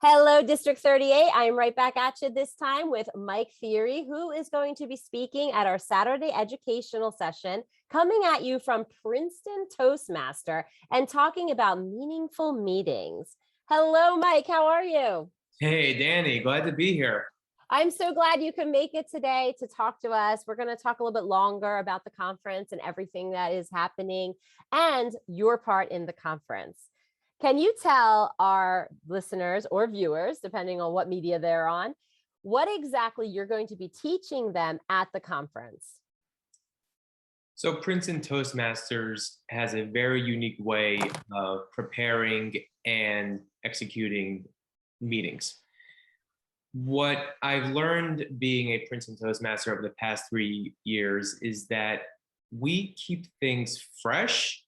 Hello, District 38. I'm right back at you this time with Mike Thiry, who is going to be speaking at our Saturday educational session, coming at you from Princeton Toastmaster and talking about meaningful meetings. Hello, Mike. How are you? Hey, Dany, glad to be here. I'm so glad you can make it today to talk to us. We're going to talk a little bit longer about the conference and everything that is happening and your part in the conference. Can you tell our listeners or viewers, depending on what media they're on, what exactly you're going to be teaching them at the conference? So Princeton Toastmasters has a very unique way of preparing and executing meetings. What I've learned being a Princeton Toastmaster over the past 3 years is that we keep things fresh,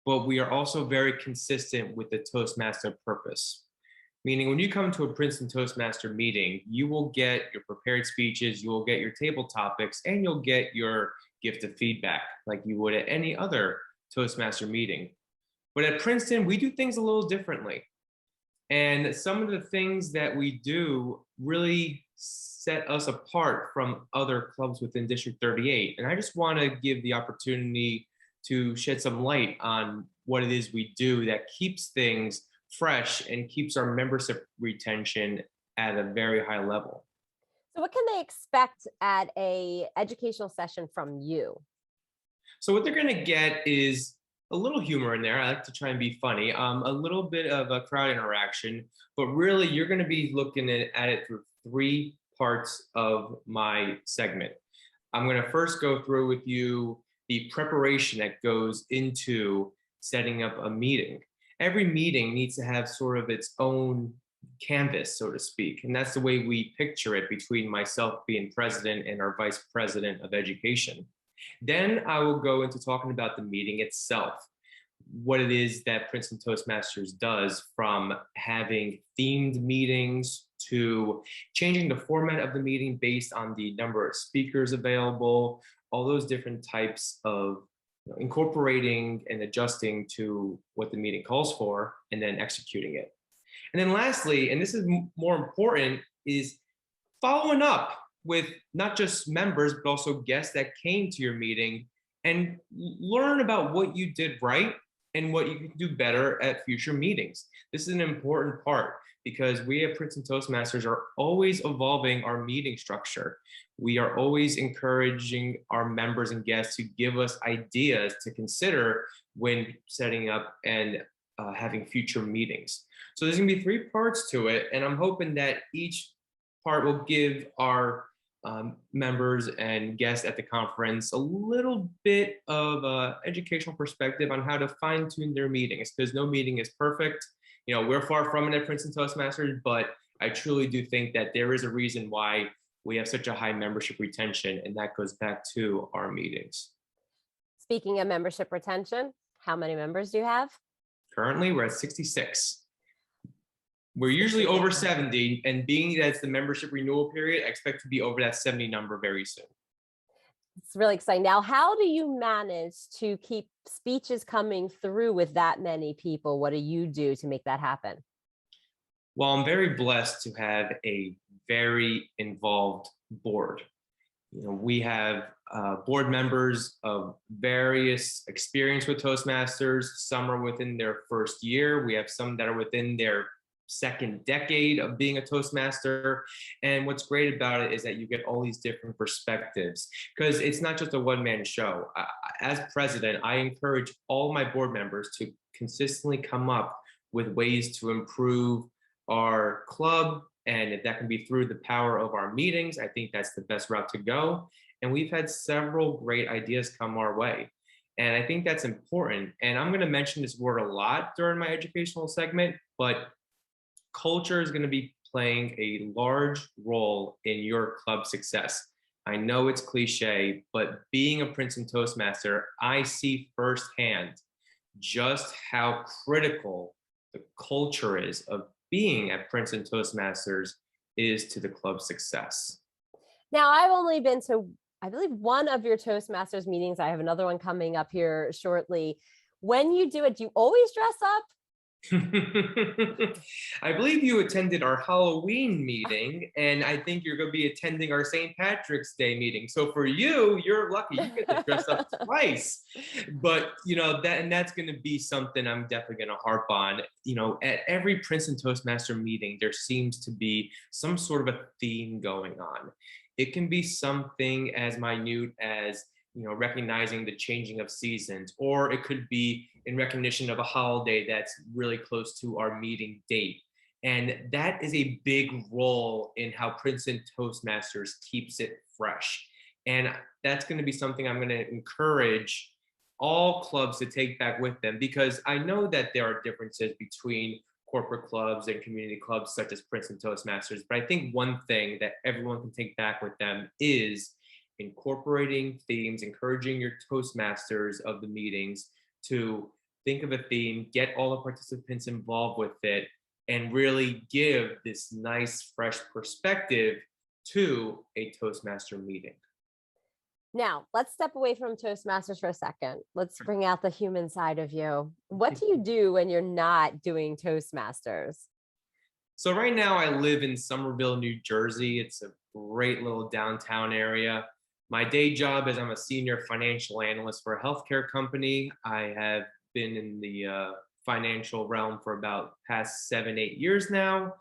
but we are also very consistent with the Toastmaster purpose. Meaning when you come to a Princeton Toastmaster meeting, you will get your prepared speeches, you will get your table topics, and you'll get your gift of feedback like you would at any other Toastmaster meeting. But at Princeton, we do things a little differently. And some of the things that we do really set us apart from other clubs within District 38. And I just want to give the opportunity to shed some light on what it is we do that keeps things fresh and keeps our membership retention at a very high level. So what can they expect at a educational session from you? So what they're going to get is a little humor in there. I like to try and be funny, a little bit of a crowd interaction, but really you're going to be looking at it through three parts of my segment. I'm going to first go through with you the preparation that goes into setting up a meeting. Every meeting needs to have sort of its own canvas, so to speak. And that's the way we picture it between myself being president and our vice president of education. Then I will go into talking about the meeting itself, what it is that Princeton Toastmasters does, from having themed meetings to changing the format of the meeting based on the number of speakers available, all those different types of incorporating and adjusting to what the meeting calls for, and then executing it. And then lastly, and this is more important, is following up with not just members, but also guests that came to your meeting, and learn about what you did right and what you can do better at future meetings. This is an important part because we at Princeton Toastmasters are always evolving our meeting structure. We are always encouraging our members and guests to give us ideas to consider when setting up and having future meetings. So there's gonna be three parts to it, and I'm hoping that each part will give our members and guests at the conference a little bit of an educational perspective on how to fine-tune their meetings, because no meeting is perfect. You know, we're far from it at Princeton Toastmasters, but I truly do think that there is a reason why we have such a high membership retention, and that goes back to our meetings. Speaking of membership retention, how many members do you have? Currently, we're at 66. We're usually over 70, and being that it's the membership renewal period, I expect to be over that 70 number very soon. It's really exciting. Now, how do you manage to keep speeches coming through with that many people? What do you do to make that happen? Well, I'm very blessed to have a very involved board. You know, we have board members of various experience with Toastmasters. Some are within their first year. We have some that are within their second decade of being a Toastmaster. And what's great about it is that you get all these different perspectives, because it's not just a one-man show. As president, I encourage all my board members to consistently come up with ways to improve our club, and if that can be through the power of our meetings, I think that's the best route to go. And we've had several great ideas come our way. And I think that's important. And I'm going to mention this word a lot during my educational segment, but culture is going to be playing a large role in your club success. I know it's cliche, but being a Princeton Toastmaster, I see firsthand just how critical the culture is of being at Princeton Toastmasters is to the club's success. Now, I've only been to, I believe, one of your Toastmasters meetings. I have another one coming up here shortly. When you do it, do you always dress up? I believe you attended our Halloween meeting, and I think you're going to be attending our St. Patrick's Day meeting. So for you, you're lucky. You get to dress up twice. But that's going to be something I'm definitely going to harp on. At every Princeton Toastmaster meeting, there seems to be some sort of a theme going on. It can be something as minute as recognizing the changing of seasons, or it could be in recognition of a holiday that's really close to our meeting date. And that is a big role in how Princeton Toastmasters keeps it fresh. And that's going to be something I'm going to encourage all clubs to take back with them, because I know that there are differences between corporate clubs and community clubs such as Princeton Toastmasters. But I think one thing that everyone can take back with them is incorporating themes, encouraging your Toastmasters of the meetings to think of a theme, get all the participants involved with it, and really give this nice, fresh perspective to a Toastmaster meeting. Now, let's step away from Toastmasters for a second. Let's bring out the human side of you. What do you do when you're not doing Toastmasters? So right now I live in Somerville, New Jersey. It's a great little downtown area. My day job is I'm a senior financial analyst for a healthcare company. I have been in the financial realm for about past 7-8 years now.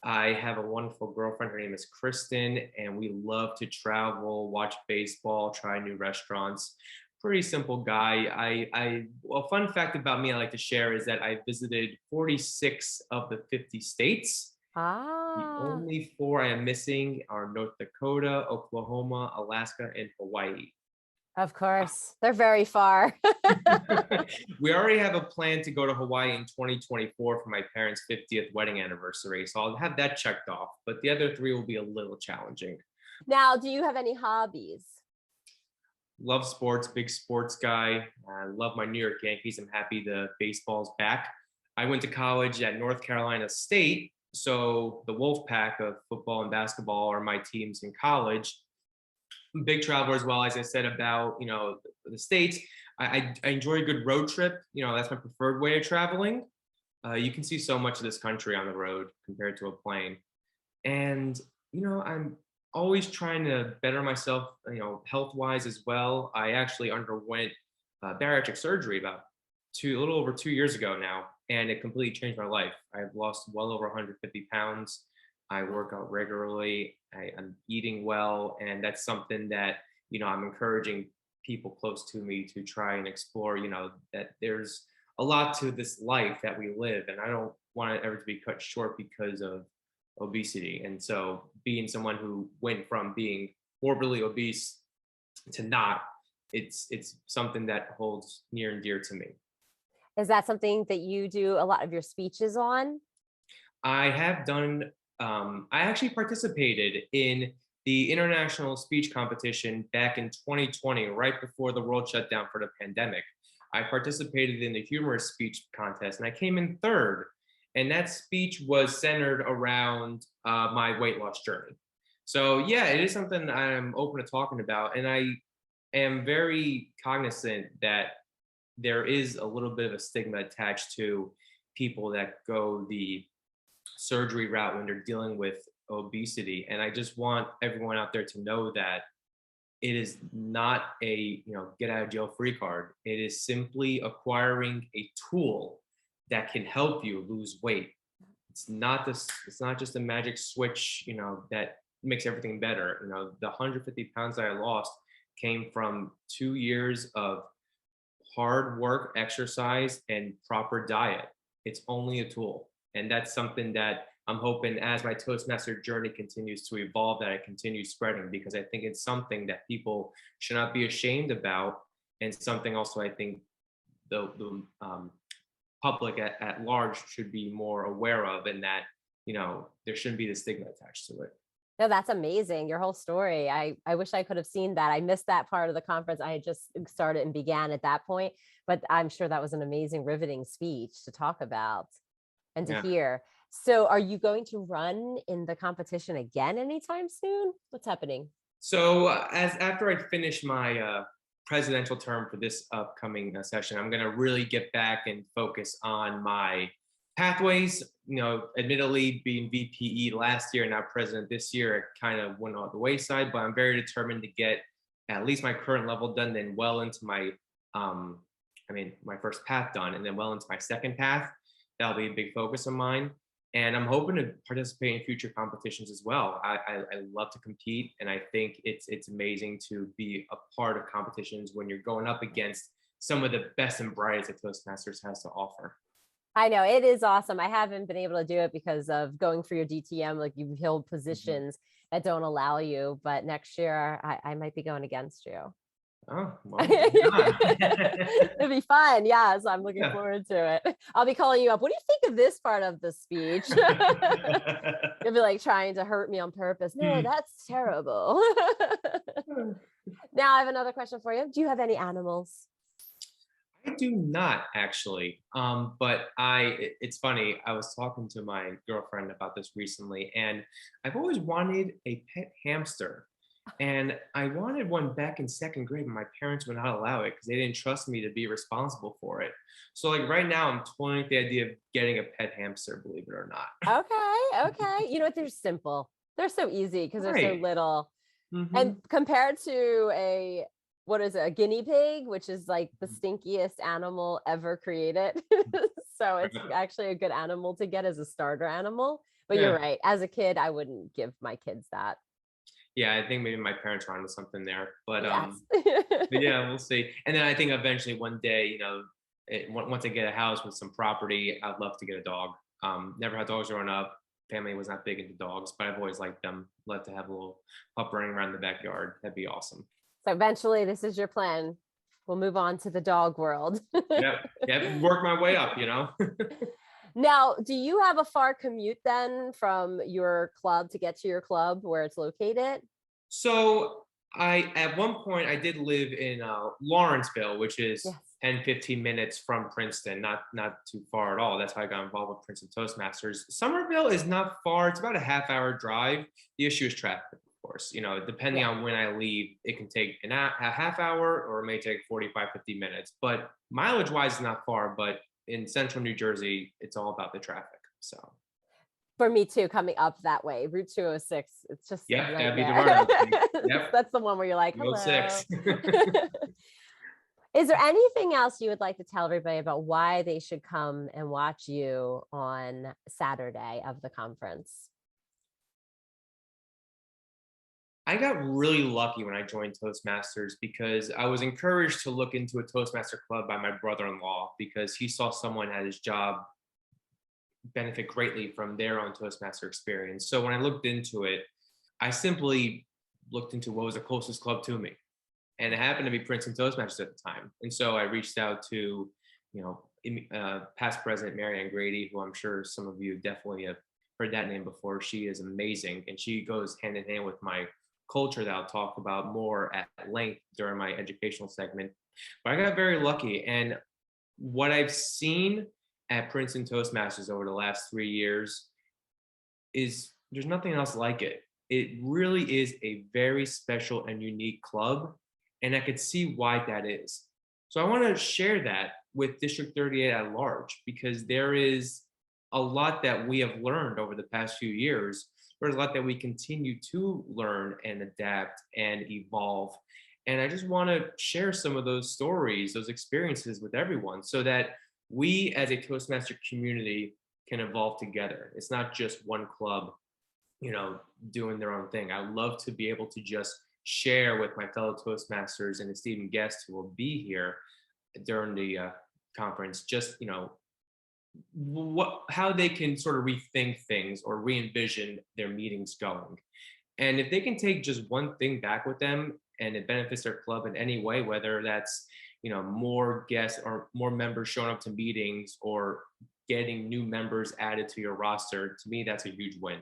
I have a wonderful girlfriend. Her name is Kristen, and we love to travel, watch baseball, try new restaurants. Pretty simple guy. A fun fact about me I like to share is that I visited 46 of the 50 states. The only 4 I am missing are North Dakota, Oklahoma, Alaska, and Hawaii. Of course, they're very far. We already have a plan to go to Hawaii in 2024 for my parents' 50th wedding anniversary. So I'll have that checked off, but the other 3 will be a little challenging. Now, do you have any hobbies? Love sports, big sports guy. I love my New York Yankees. I'm happy the baseball's back. I went to college at North Carolina State. So the Wolfpack of football and basketball are my teams in college. I'm a big traveler as well, as I said about, the States. I enjoy a good road trip. That's my preferred way of traveling. You can see so much of this country on the road compared to a plane. And, I'm always trying to better myself, health-wise as well. I actually underwent bariatric surgery about a little over 2 years ago now, and it completely changed my life. I've lost well over 150 pounds. I work out regularly. I'm eating well, and that's something that I'm encouraging people close to me to try and explore. That there's a lot to this life that we live, and I don't want it ever to be cut short because of obesity. And so, being someone who went from being morbidly obese to not, it's something that holds near and dear to me. Is that something that you do a lot of your speeches on? I have done. I actually participated in the international speech competition back in 2020, right before the world shut down for the pandemic. I participated in the humorous speech contest, and I came in 3rd. And that speech was centered around my weight loss journey. So yeah, it is something I'm open to talking about, and I am very cognizant that there is a little bit of a stigma attached to people that go the surgery route when they're dealing with obesity. And I just want everyone out there to know that it is not a get out of jail free card. It is simply acquiring a tool that can help you lose weight. It's not just a magic switch, that makes everything better. The 150 pounds that I lost came from 2 years of hard work, exercise, and proper diet. It's only a tool. And that's something that I'm hoping, as my Toastmaster journey continues to evolve, that it continues spreading, because I think it's something that people should not be ashamed about, and something also I think the public at large should be more aware of, and that there shouldn't be the stigma attached to it. No, that's amazing. Your whole story. I wish I could have seen that. I missed that part of the conference. I had just started and began at that point, but I'm sure that was an amazing, riveting speech to talk about and to hear. So are you going to run in the competition again anytime soon? What's happening? So after I finish my presidential term for this upcoming session, I'm going to really get back and focus on my pathways, admittedly being VPE last year and now president this year, it kind of went on the wayside, but I'm very determined to get at least my current level done, then well into my, my first path done, and then well into my second path. That'll be a big focus of mine. And I'm hoping to participate in future competitions as well. I love to compete, and I think it's amazing to be a part of competitions when you're going up against some of the best and brightest that Toastmasters has to offer. I know it is awesome. I haven't been able to do it because of going for your DTM. Like, you've held positions that don't allow you, but next year I might be going against you. Oh, well, yeah. It'd be fun. Yeah. So I'm looking Yeah. forward to it. I'll be calling you up. What do you think of this part of the speech? You'll be like trying to hurt me on purpose. No, that's terrible. Now I have another question for you. Do you have any animals? I do not actually. But it's funny. I was talking to my girlfriend about this recently, and I've always wanted a pet hamster. And I wanted one back in second grade, but my parents would not allow it because they didn't trust me to be responsible for it. So like right now, I'm toying with the idea of getting a pet hamster, believe it or not. Okay. You know what? They're simple. They're so easy because they're so Right. little. Mhm. And compared to a guinea pig, which is like the stinkiest animal ever created. So it's actually a good animal to get as a starter animal. But you're Yeah. right. As a kid, I wouldn't give my kids that. Yeah, I think maybe my parents are onto something there, but Yes. but yeah, we'll see. And then I think eventually one day, once I get a house with some property, I'd love to get a dog. Never had dogs growing up. Family was not big into dogs, but I've always liked them. Love to have a little pup running around the backyard. That'd be awesome. So eventually, this is your plan. We'll move on to the dog world. Yep. Work my way up. Now, do you have a far commute then from your club to get to your club where it's located? So at one point, I did live in Lawrenceville, which is Yes. 10, 15 minutes from Princeton, not too far at all. That's how I got involved with Princeton Toastmasters. Somerville is not far. It's about a half-hour drive. The issue is traffic, of course. Depending on when I leave, it can take a half hour or it may take 45, 50 minutes. But mileage-wise, is not far. But in central New Jersey, it's all about the traffic. So For me too, coming up that way, Route 206, it's just a yeah, that'd be the nightmare. run. Yep. That's the one where you're like, Road hello. 6. Is there anything else you would like to tell everybody about why they should come and watch you on Saturday of the conference? I got really lucky when I joined Toastmasters because I was encouraged to look into a Toastmaster club by my brother-in-law because he saw someone at his job benefit greatly from their own Toastmaster experience. So when I looked into it, I simply looked into what was the closest club to me. And it happened to be Princeton Toastmasters at the time. And so I reached out to, past president Mary Ann Grady, who I'm sure some of you definitely have heard that name before. She is amazing. And she goes hand in hand with my culture that I'll talk about more at length during my educational segment. But I got very lucky. And what I've seen at Princeton Toastmasters over the last 3 years is there's nothing else like it. It really is a very special and unique club. And I could see why that is. So I want to share that with District 38 at large, because there is a lot that we have learned over the past few years. There's a lot that we continue to learn and adapt and evolve. And I just want to share some of those stories, those experiences with everyone so that we as a Toastmaster community can evolve together. It's not just one club, doing their own thing. I love to be able to just share with my fellow Toastmasters and esteemed guests who will be here during the conference, just how they can sort of rethink things or re-envision their meetings going. And if they can take just one thing back with them and it benefits their club in any way, whether that's more guests or more members showing up to meetings or getting new members added to your roster, to me that's a huge win.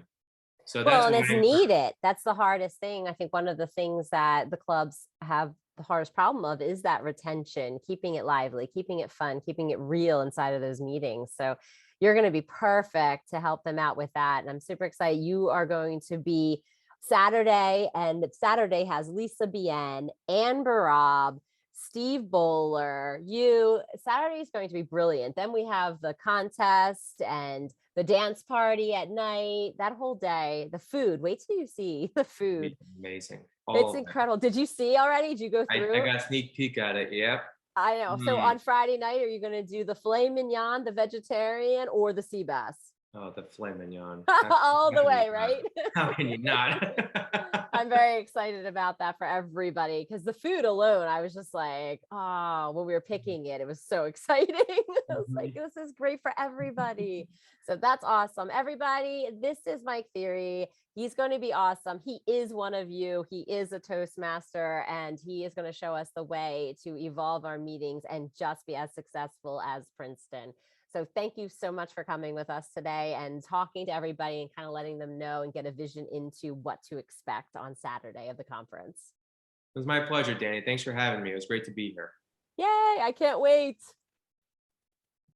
So that's and it's needed. That's the hardest thing. I think one of the things that the clubs have the hardest problem of is that retention, keeping it lively, keeping it fun, keeping it real inside of those meetings. So you're going to be perfect to help them out with that. And I'm super excited. You are going to be Saturday, and Saturday has Lisa Bien, Ann Barab, Steve Bowler, you. Saturday is going to be brilliant. Then we have the contest and the dance party at night. That whole day, the food. Wait till you see the food. Amazing. It's All of it. incredible. Did you see already? Did you go I through? got a sneak peek at it. Yep. I know. So Mm. on Friday night, are you going to do the filet mignon, the vegetarian, or the sea bass? Oh, the filet mignon. All the How can you way, not? right? How can you not? I'm very excited about that for everybody because the food alone, I was just like, oh, when we were picking it, it was so exciting. I was like, this is great for everybody. So that's awesome. Everybody, this is Mike Thiry. He's going to be awesome. He is one of you. He is a Toastmaster, and he is going to show us the way to evolve our meetings and just be as successful as Princeton. So thank you so much for coming with us today and talking to everybody and kind of letting them know and get a vision into what to expect on Saturday of the conference. It was my pleasure, Dany. Thanks for having me. It was great to be here. Yay, I can't wait.